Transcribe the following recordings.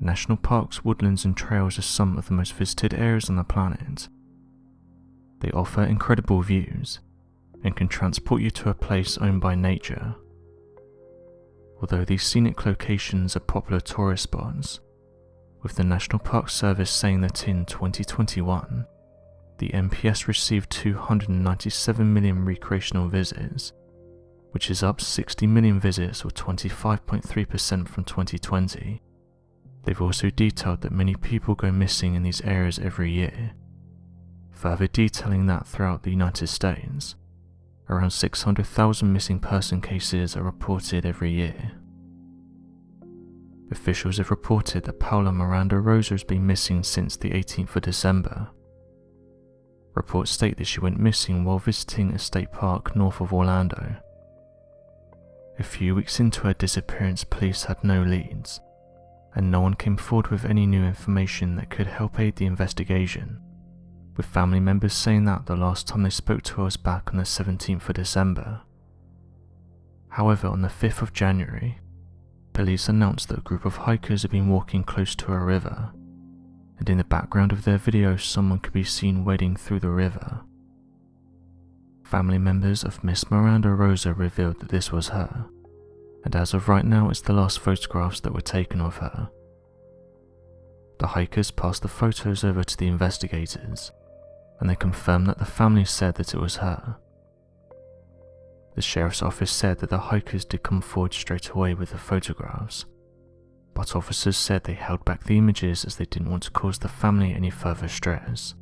National parks, woodlands and trails are some of the most visited areas on the planet. They offer incredible views and can transport you to a place owned by nature. Although these scenic locations are popular tourist spots, with the National Park Service saying that in 2021, the NPS received 297 million recreational visits, which is up 60 million visits or 25.3% from 2020. They've also detailed that many people go missing in these areas every year, further detailing that throughout the United States, around 600,000 missing person cases are reported every year. Officials have reported that Paula Miranda-Rosa has been missing since the 18th of December. Reports state that she went missing while visiting a state park north of Orlando. A few weeks into her disappearance, police had no leads, and no one came forward with any new information that could help aid the investigation, with family members saying that the last time they spoke to her was back on the 17th of December. However, on the 5th of January, police announced that a group of hikers had been walking close to a river, and in the background of their video someone could be seen wading through the river. Family members of Miss Miranda-Rosa revealed that this was her, and as of right now it's the last photographs that were taken of her. The hikers passed the photos over to the investigators, and they confirmed that the family said that it was her. The sheriff's office said that the hikers did come forward straight away with the photographs, but officers said they held back the images as they didn't want to cause the family any further stress.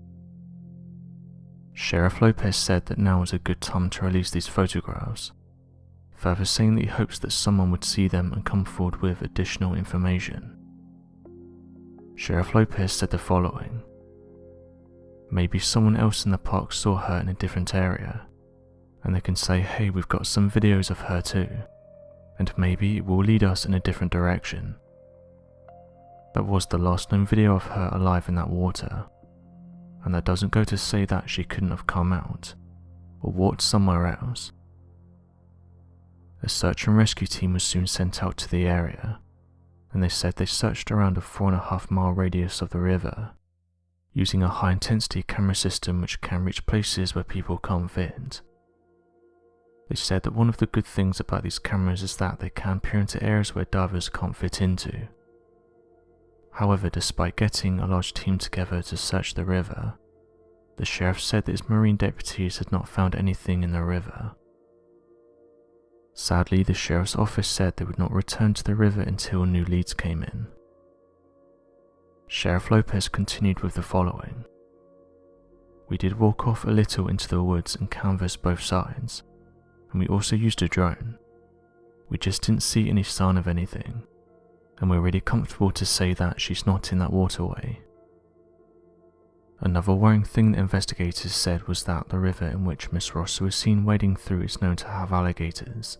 Sheriff Lopez said that now was a good time to release these photographs, further saying that he hopes that someone would see them and come forward with additional information. Sheriff Lopez said the following: "Maybe someone else in the park saw her in a different area, and they can say, hey, we've got some videos of her too, and maybe it will lead us in a different direction." That was the last known video of her alive in that water, and that doesn't go to say that she couldn't have come out, or walked somewhere else. A search and rescue team was soon sent out to the area, and they said they searched around a 4.5-mile radius of the river, using a high-intensity camera system which can reach places where people can't fit. They said that one of the good things about these cameras is that they can peer into areas where divers can't fit into. However, despite getting a large team together to search the river, the sheriff said that his marine deputies had not found anything in the river. Sadly, the sheriff's office said they would not return to the river until new leads came in. Sheriff Lopez continued with the following: "We did walk off a little into the woods and canvass both sides, and we also used a drone. We just didn't see any sign of anything, and we're really comfortable to say that she's not in that waterway." Another worrying thing that investigators said was that the river in which Miss Rosa was seen wading through is known to have alligators.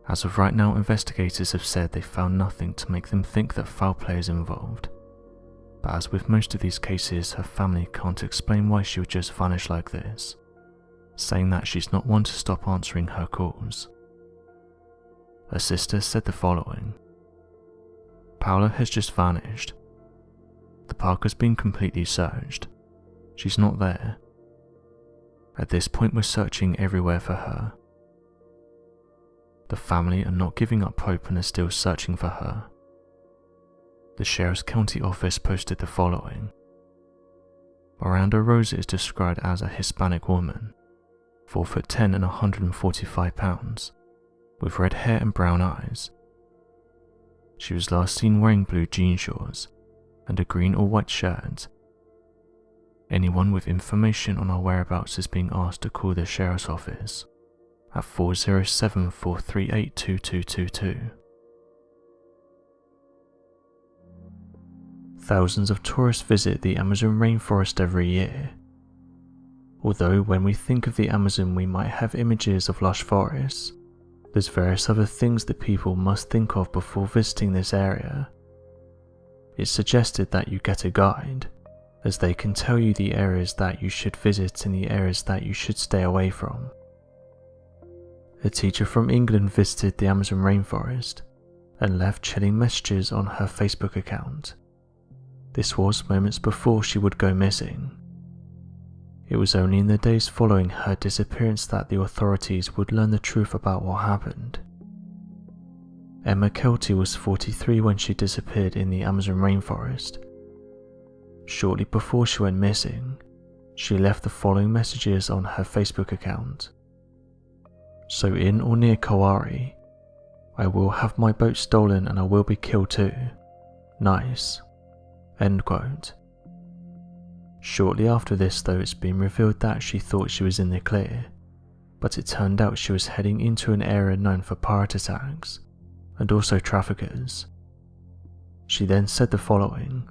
As of right now, investigators have said they found nothing to make them think that foul play is involved, but as with most of these cases, her family can't explain why she would just vanish like this, saying that she's not one to stop answering her calls. Her sister said the following: "Paula has just vanished. The park has been completely searched. She's not there. At this point we're searching everywhere for her. The family are not giving up hope and are still searching for her." The sheriff's county office posted the following: "Miranda-Rosa is described as a Hispanic woman, 4'10" and 145 pounds, with red hair and brown eyes. She was last seen wearing blue jean shorts and a green or white shirt. Anyone with information on our whereabouts is being asked to call the sheriff's office at 407-438-2222. Thousands of tourists visit the Amazon rainforest every year. Although when we think of the Amazon we might have images of lush forests, there's various other things that people must think of before visiting this area. It's suggested that you get a guide, as they can tell you the areas that you should visit and the areas that you should stay away from. A teacher from England visited the Amazon rainforest, and left chilling messages on her Facebook account. This was moments before she would go missing. It was only in the days following her disappearance that the authorities would learn the truth about what happened. Emma Kelty was 43 when she disappeared in the Amazon rainforest. Shortly before she went missing, she left the following messages on her Facebook account. "So in or near Kauai, I will have my boat stolen and I will be killed too. Nice." End quote. Shortly after this though, it's been revealed that she thought she was in the clear, but it turned out she was heading into an area known for pirate attacks and also traffickers. She then said the following: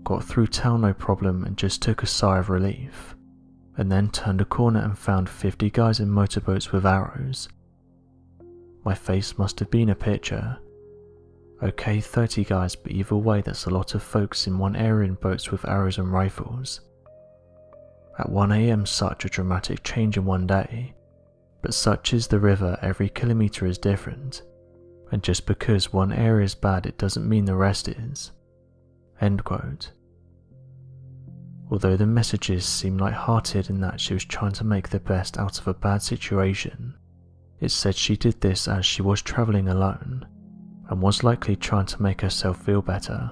"Got through town no problem and just took a sigh of relief, and then turned a corner and found 50 guys in motorboats with arrows. My face must have been a picture. Okay, 30 guys, but either way that's a lot of folks in one area in boats with arrows and rifles. At 1 AM such a dramatic change in one day, but such is the river, every kilometre is different, and just because one area is bad it doesn't mean the rest is." End quote. Although the messages seem light-hearted in that she was trying to make the best out of a bad situation, it said she did this as she was travelling alone and was likely trying to make herself feel better.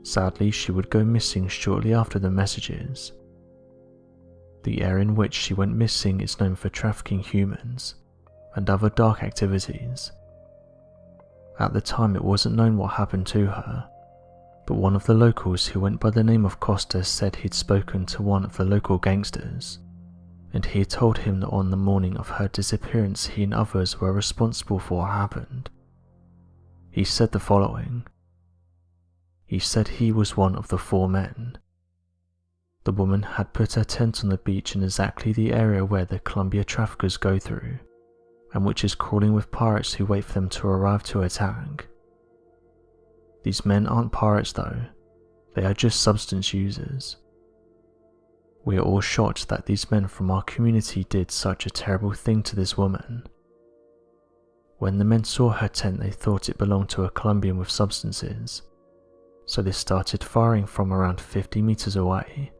Sadly, she would go missing shortly after the messages. The area in which she went missing is known for trafficking humans and other dark activities. At the time it wasn't known what happened to her, but one of the locals who went by the name of Costa said he'd spoken to one of the local gangsters, and he had told him that on the morning of her disappearance he and others were responsible for what happened. He said the following: "He said he was one of the 4 men. The woman had put her tent on the beach in exactly the area where the Columbia traffickers go through, and which is crawling with pirates who wait for them to arrive to attack. These men aren't pirates though, they are just substance users. We are all shocked that these men from our community did such a terrible thing to this woman. When the men saw her tent they thought it belonged to a Colombian with substances, so they started firing from around 50 meters away.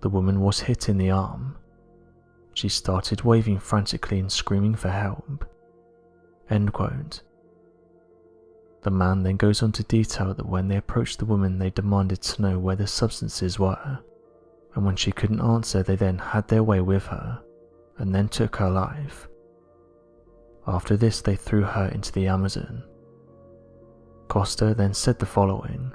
The woman was hit in the arm. She started waving frantically and screaming for help." End quote. The man then goes on to detail that when they approached the woman they demanded to know where the substances were, and when she couldn't answer they then had their way with her, and then took her life. After this they threw her into the Amazon. Costa then said the following: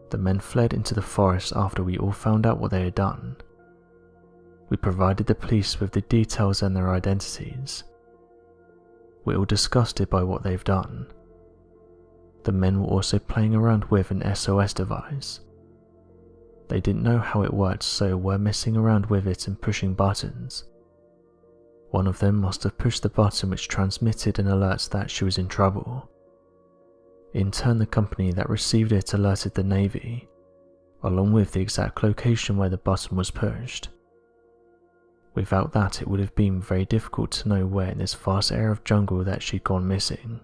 "The men fled into the forest after we all found out what they had done. We provided the police with the details and their identities. We're all disgusted by what they've done. The men were also playing around with an SOS device. They didn't know how it worked, so were messing around with it and pushing buttons. One of them must have pushed the button which transmitted an alert that she was in trouble. In turn, the company that received it alerted the Navy, along with the exact location where the button was pushed. Without that, it would have been very difficult to know where in this vast area of jungle that she'd gone missing.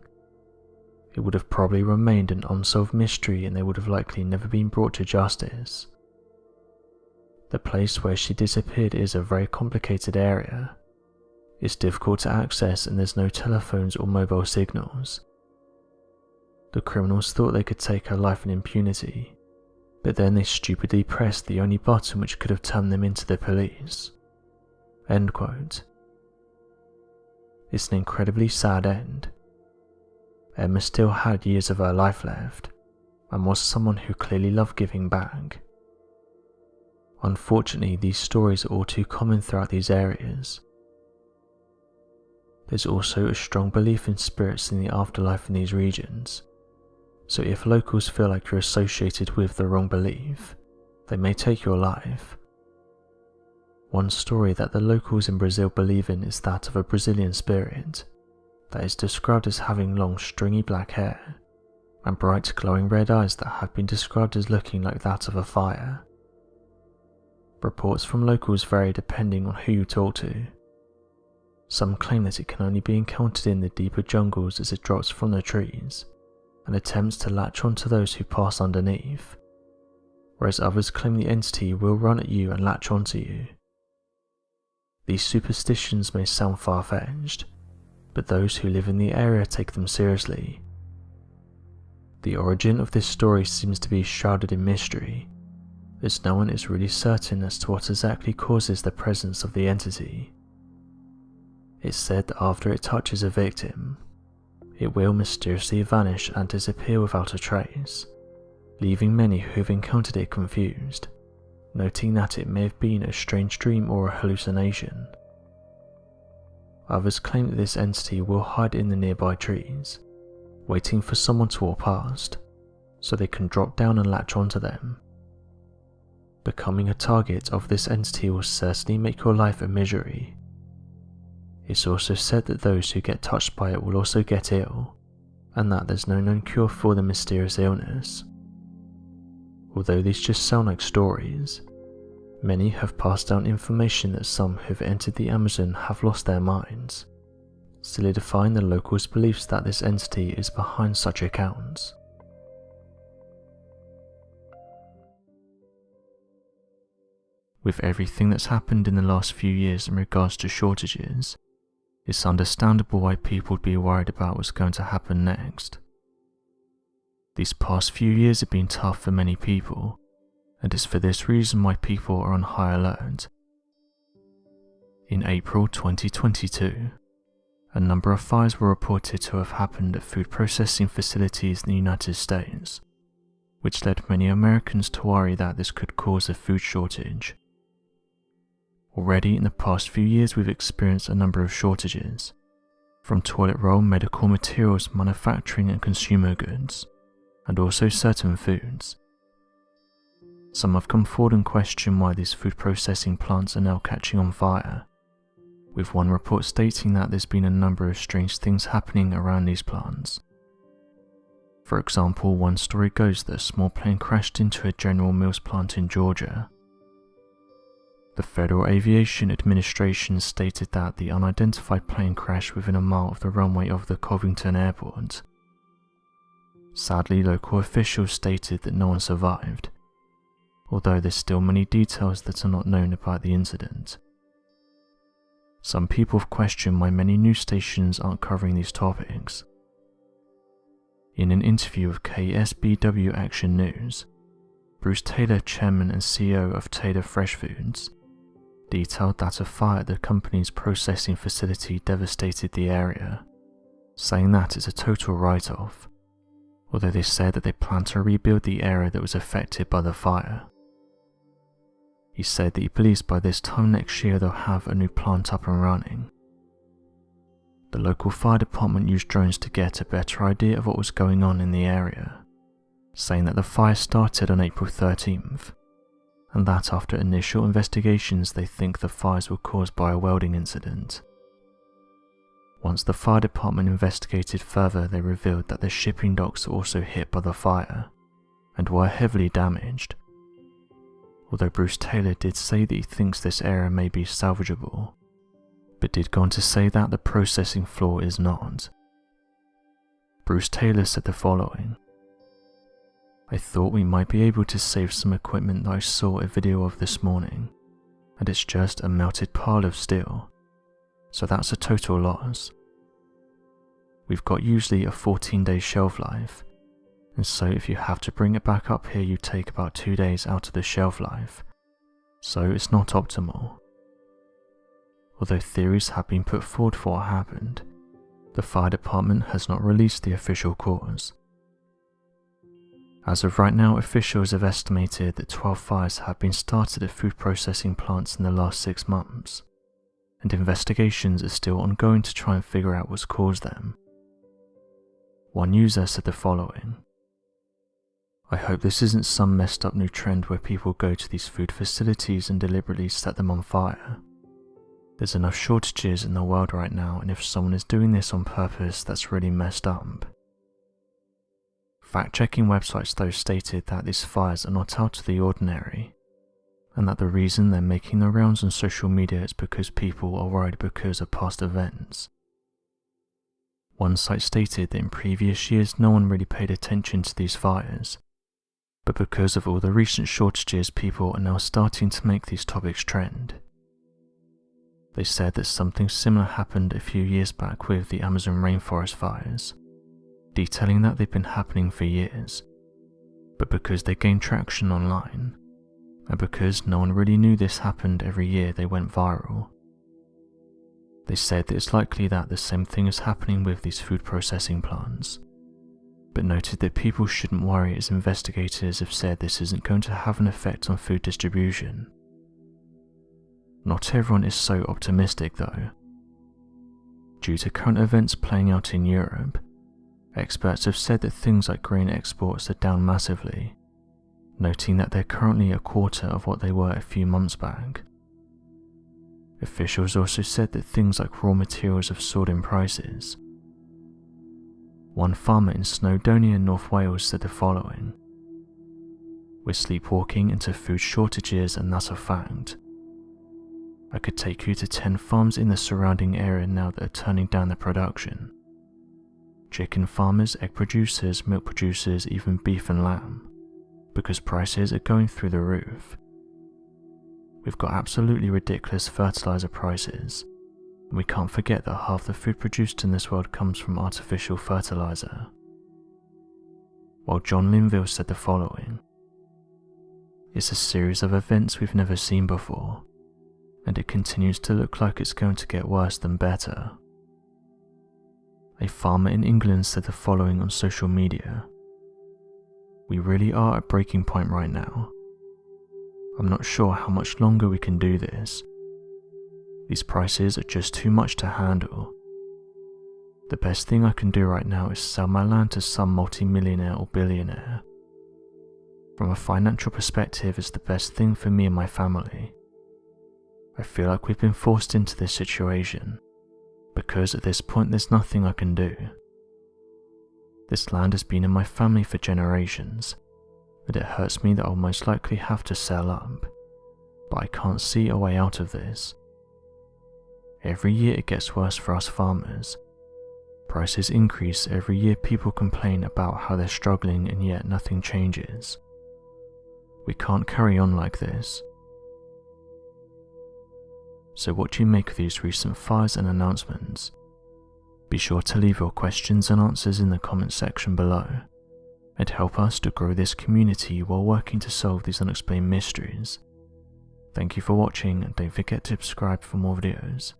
It would have probably remained an unsolved mystery and they would have likely never been brought to justice. The place where she disappeared is a very complicated area. It's difficult to access and there's no telephones or mobile signals. The criminals thought they could take her life in impunity, but then they stupidly pressed the only button which could have turned them into the police." End quote. It's an incredibly sad end. Emma still had years of her life left, and was someone who clearly loved giving back. Unfortunately, these stories are all too common throughout these areas. There's also a strong belief in spirits in the afterlife in these regions, so if locals feel like you're associated with the wrong belief, they may take your life. One story that the locals in Brazil believe in is that of a Brazilian spirit that is described as having long stringy black hair and bright glowing red eyes that have been described as looking like that of a fire. Reports from locals vary depending on who you talk to. Some claim that it can only be encountered in the deeper jungles as it drops from the trees and attempts to latch onto those who pass underneath, whereas others claim the entity will run at you and latch onto you. These superstitions may sound far-fetched, but those who live in the area take them seriously. The origin of this story seems to be shrouded in mystery, as no one is really certain as to what exactly causes the presence of the entity. It's said that after it touches a victim, it will mysteriously vanish and disappear without a trace, leaving many who have encountered it confused, noting that it may have been a strange dream or a hallucination. Others claim that this entity will hide in the nearby trees, waiting for someone to walk past, so they can drop down and latch onto them. Becoming a target of this entity will certainly make your life a misery. It's also said that those who get touched by it will also get ill, and that there's no known cure for the mysterious illness. Although these just sound like stories, many have passed down information that some who have entered the Amazon have lost their minds, solidifying the locals' beliefs that this entity is behind such accounts. With everything that's happened in the last few years in regards to shortages, it's understandable why people would be worried about what's going to happen next. These past few years have been tough for many people, and it's for this reason why people are on high alert. In April 2022, a number of fires were reported to have happened at food processing facilities in the United States, which led many Americans to worry that this could cause a food shortage. Already in the past few years we've experienced a number of shortages, from toilet roll, medical materials, manufacturing and consumer goods, and also certain foods. Some have come forward and questioned why these food processing plants are now catching on fire, with one report stating that there's been a number of strange things happening around these plants. For example, one story goes that a small plane crashed into a General Mills plant in Georgia. The Federal Aviation Administration stated that the unidentified plane crashed within a mile of the runway of the Covington Airport. Sadly, local officials stated that no one survived, although there's still many details that are not known about the incident. Some people have questioned why many news stations aren't covering these topics. In an interview with KSBW Action News, Bruce Taylor, chairman and CEO of Taylor Fresh Foods, detailed that a fire at the company's processing facility devastated the area, saying that it's a total write-off, although they said that they plan to rebuild the area that was affected by the fire. He said that he believes by this time next year they'll have a new plant up and running. The local fire department used drones to get a better idea of what was going on in the area, saying that the fire started on April 13th, and that after initial investigations they think the fires were caused by a welding incident. Once the fire department investigated further, they revealed that the shipping docks were also hit by the fire, and were heavily damaged. Although Bruce Taylor did say that he thinks this area may be salvageable, but did go on to say that the processing floor is not. Bruce Taylor said the following: "I thought we might be able to save some equipment that I saw a video of this morning, and it's just a melted pile of steel, so that's a total loss. We've got usually a 14-day shelf life, and so if you have to bring it back up here you take about 2 days out of the shelf life, so it's not optimal." Although theories have been put forward for what happened, the fire department has not released the official cause. As of right now, officials have estimated that 12 fires have been started at food processing plants in the last 6 months, and investigations are still ongoing to try and figure out what's caused them. One user said the following: "I hope this isn't some messed up new trend where people go to these food facilities and deliberately set them on fire. There's enough shortages in the world right now, and if someone is doing this on purpose, that's really messed up." Fact-checking websites though stated that these fires are not out of the ordinary, and that the reason they're making the rounds on social media is because people are worried because of past events. One site stated that in previous years no one really paid attention to these fires, but because of all the recent shortages, people are now starting to make these topics trend. They said that something similar happened a few years back with the Amazon rainforest fires, detailing that they've been happening for years, but because they gained traction online, and because no one really knew this happened every year, they went viral. They said that it's likely that the same thing is happening with these food processing plants, but noted that people shouldn't worry as investigators have said this isn't going to have an effect on food distribution. Not everyone is so optimistic though. Due to current events playing out in Europe, experts have said that things like grain exports are down massively, noting that they're currently a quarter of what they were a few months back. Officials also said that things like raw materials have soared in prices. One farmer in Snowdonia, North Wales said the following: "We're sleepwalking into food shortages, and that's a fact. I could take you to 10 farms in the surrounding area now that are turning down their production. Chicken farmers, egg producers, milk producers, even beef and lamb, because prices are going through the roof. We've got absolutely ridiculous fertilizer prices, and we can't forget that half the food produced in this world comes from artificial fertilizer." While John Linville said the following: "It's a series of events we've never seen before, and it continues to look like it's going to get worse than better." A farmer in England said the following on social media: "We really are at breaking point right now. I'm not sure how much longer we can do this. These prices are just too much to handle. The best thing I can do right now is sell my land to some multi-millionaire or billionaire. From a financial perspective, it's the best thing for me and my family. I feel like we've been forced into this situation, because at this point there's nothing I can do. This land has been in my family for generations, and it hurts me that I'll most likely have to sell up, but I can't see a way out of this. Every year it gets worse for us farmers. Prices increase every year, people complain about how they're struggling, and yet nothing changes. We can't carry on like this." So what do you make of these recent fires and announcements? Be sure to leave your questions and answers in the comment section below, and help us to grow this community while working to solve these unexplained mysteries. Thank you for watching, and don't forget to subscribe for more videos.